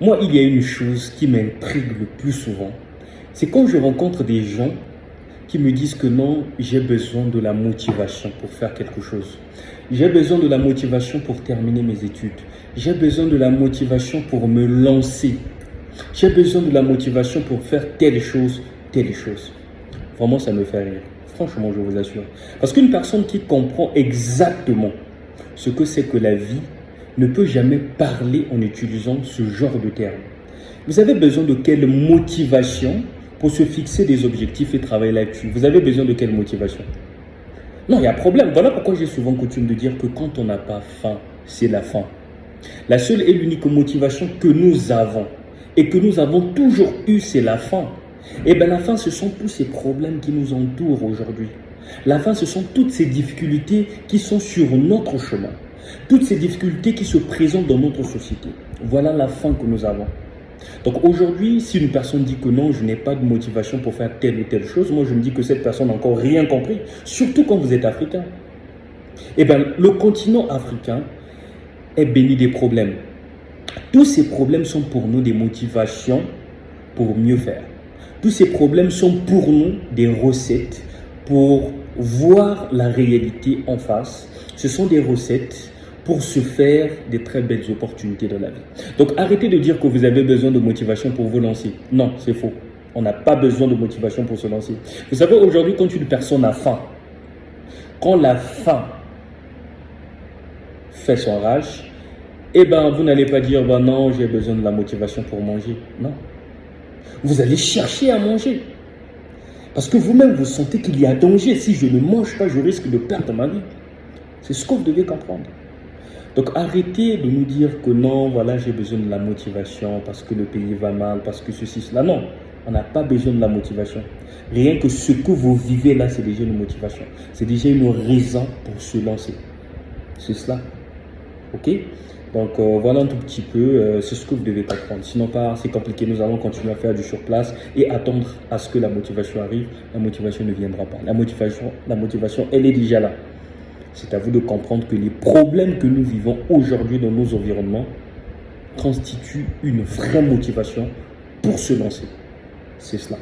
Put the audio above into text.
Moi, il y a une chose qui m'intrigue le plus souvent, c'est quand je rencontre des gens qui me disent que non, j'ai besoin de la motivation pour faire quelque chose. J'ai besoin de la motivation pour terminer mes études. J'ai besoin de la motivation pour me lancer. J'ai besoin de la motivation pour faire telle chose, telle chose. Vraiment, ça me fait rire. Franchement, je vous assure. Parce qu'une personne qui comprend exactement ce que c'est que la vie ne peut jamais parler en utilisant ce genre de termes. Vous avez besoin de quelle motivation pour se fixer des objectifs et travailler là-dessus? Vous avez besoin de quelle motivation? Non, il y a problème. Voilà pourquoi j'ai souvent coutume de dire que quand on n'a pas faim, c'est la faim. La seule et l'unique motivation que nous avons et que nous avons toujours eu, c'est la faim. Et bien la faim, ce sont tous ces problèmes qui nous entourent aujourd'hui. La faim, ce sont toutes ces difficultés qui sont sur notre chemin. Toutes ces difficultés qui se présentent dans notre société. Voilà la faim que nous avons. Donc aujourd'hui, si une personne dit que non, je n'ai pas de motivation pour faire telle ou telle chose, moi je me dis que cette personne n'a encore rien compris, surtout quand vous êtes africain. Eh bien, le continent africain est béni des problèmes. Tous ces problèmes sont pour nous des motivations pour mieux faire. Tous ces problèmes sont pour nous des recettes pour voir la réalité en face. Ce sont des recettes pour se faire des très belles opportunités dans la vie. Donc arrêtez de dire que vous avez besoin de motivation pour vous lancer. Non, c'est faux. On n'a pas besoin de motivation pour se lancer. Vous savez, aujourd'hui, quand une personne a faim, quand la faim fait son rage, eh ben, vous n'allez pas dire, non, j'ai besoin de la motivation pour manger. Non. Vous allez chercher à manger. Parce que vous-même, vous sentez qu'il y a danger. Si je ne mange pas, je risque de perdre ma vie. C'est ce que vous devez comprendre. Donc arrêtez de nous dire que non, voilà, j'ai besoin de la motivation parce que le pays va mal, parce que ceci, cela. Non, on n'a pas besoin de la motivation. Rien que ce que vous vivez là, c'est déjà une motivation. C'est déjà une raison pour se lancer. C'est cela. Ok? Donc voilà un tout petit peu, c'est ce que vous devez comprendre. Sinon, c'est compliqué. Nous allons continuer à faire du sur-place et attendre à ce que la motivation arrive. La motivation ne viendra pas. La motivation, elle est déjà là. C'est à vous de comprendre que les problèmes que nous vivons aujourd'hui dans nos environnements constituent une vraie motivation pour se lancer. C'est cela.